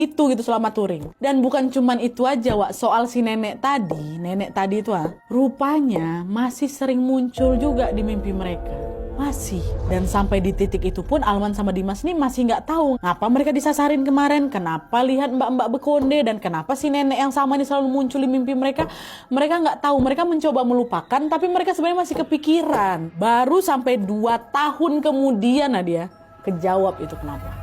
itu gitu selama touring. Dan bukan cuman itu aja, Wak. Soal si nenek tadi itu rupanya masih sering muncul juga di mimpi mereka. Masih. Dan sampai di titik itu pun Alman sama Dimas nih masih nggak tahu ngapa mereka disasarin kemarin, kenapa lihat mbak-mbak berkonde, dan kenapa si nenek yang sama ini selalu muncul di mimpi mereka. Mereka nggak tahu, mereka mencoba melupakan, tapi mereka sebenarnya masih kepikiran. Baru sampai 2 tahun kemudian Nadia kejawab itu kenapa.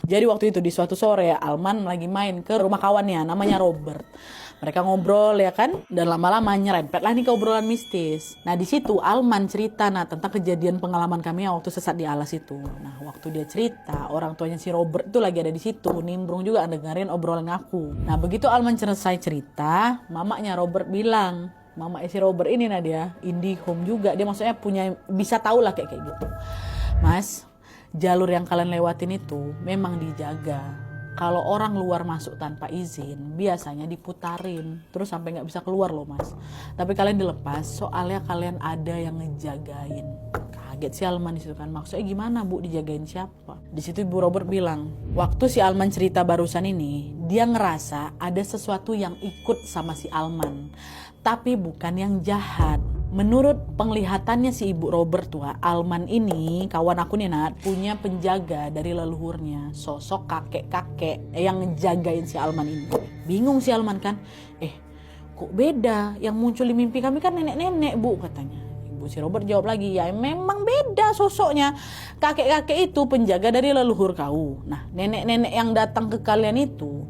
Jadi waktu itu di suatu sore Alman lagi main ke rumah kawannya namanya Robert. Mereka ngobrol ya kan, dan lama-lama nyerempet lah nih ke obrolan mistis. Nah di situ Alman cerita tentang kejadian pengalaman kami yang waktu sesat di alas itu. Nah waktu dia cerita, orang tuanya si Robert itu lagi ada di situ, nimbrung juga dengerin obrolan aku. Nah begitu Alman selesai cerita, mamanya Robert bilang, mama si Robert ini Nadia, IndiHome juga, dia maksudnya punya, bisa tahu lah kayak gitu. Mas, jalur yang kalian lewatin itu memang dijaga. Kalau orang luar masuk tanpa izin, biasanya diputarin, terus sampai nggak bisa keluar loh mas. Tapi kalian dilepas, soalnya kalian ada yang ngejagain. Kaget si Alman di situ kan, maksudnya gimana bu, dijagain siapa? Di situ Ibu Robert bilang, waktu si Alman cerita barusan ini, dia ngerasa ada sesuatu yang ikut sama si Alman, tapi bukan yang jahat. Menurut penglihatannya si Ibu Robert tua, Alman ini, kawan aku nih Nat, punya penjaga dari leluhurnya, sosok kakek-kakek yang ngejagain si Alman ini. Bingung si Alman kan, kok beda, yang muncul di mimpi kami kan nenek-nenek bu katanya. Ibu si Robert jawab lagi, ya memang beda sosoknya. Kakek-kakek itu penjaga dari leluhur kau. Nah nenek-nenek yang datang ke kalian itu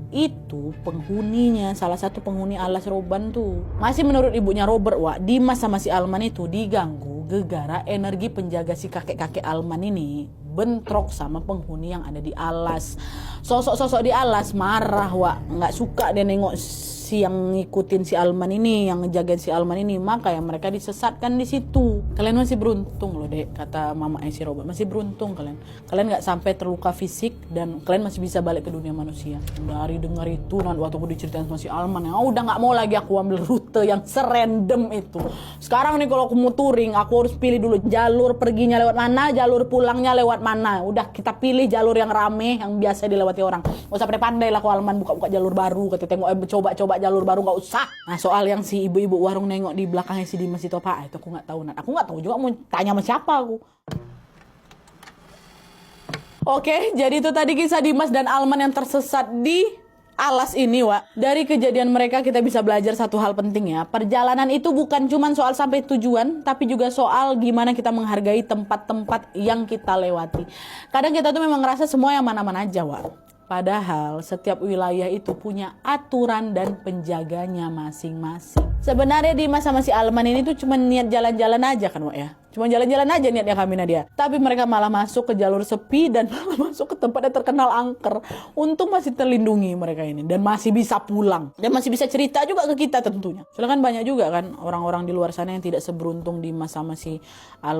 penghuninya, salah satu penghuni alas Roban tuh. Masih menurut ibunya Robert, Wak, Dimas sama si Alman itu diganggu gegara energi penjaga si kakek-kakek Alman ini bentrok sama penghuni yang ada di alas. Sosok-sosok di alas marah, Wak, nggak suka dia nengok si yang ngikutin si Alman ini, yang ngejagain si Alman ini, maka yang mereka disesatkan di situ. Kalian masih beruntung loh dek, kata mama si Robert, masih beruntung kalian nggak sampai terluka fisik dan kalian masih bisa balik ke dunia manusia. Dari dengar itu nanti waktu aku diceritain sama si Alman, udah nggak mau lagi aku ambil rute yang serandom itu. Sekarang nih kalau aku mau touring, aku harus pilih dulu jalur perginya lewat mana, jalur pulangnya lewat mana. Udah kita pilih jalur yang rame, yang biasa dilewati orang. Gak usah pandai lah aku Alman buka-buka jalur baru, kata tengok coba-coba jalur baru, nggak usah. Nah soal yang si ibu-ibu warung nengok di belakangnya si Dimas itu apa, itu aku nggak tahu. Aku nggak tahu juga, mau tanya sama siapa aku. Oke, jadi itu tadi kisah Dimas dan Alman yang tersesat di alas ini, Wak. Dari kejadian mereka kita bisa belajar satu hal penting ya. Perjalanan itu bukan cuma soal sampai tujuan, tapi juga soal gimana kita menghargai tempat-tempat yang kita lewati. Kadang kita tuh memang ngerasa semua yang mana-mana aja, Wak. Padahal setiap wilayah itu punya aturan dan penjaganya masing-masing. Sebenarnya Dimas sama si Alman ini tuh cuma niat jalan-jalan aja kan Wak ya. Cuma jalan-jalan aja niatnya kami Nadia. Tapi mereka malah masuk ke jalur sepi dan malah masuk ke tempat yang terkenal angker. Untung masih terlindungi mereka ini dan masih bisa pulang. Dan masih bisa cerita juga ke kita tentunya. Soalnya kan banyak juga kan orang-orang di luar sana yang tidak seberuntung Dimas sama si Alman.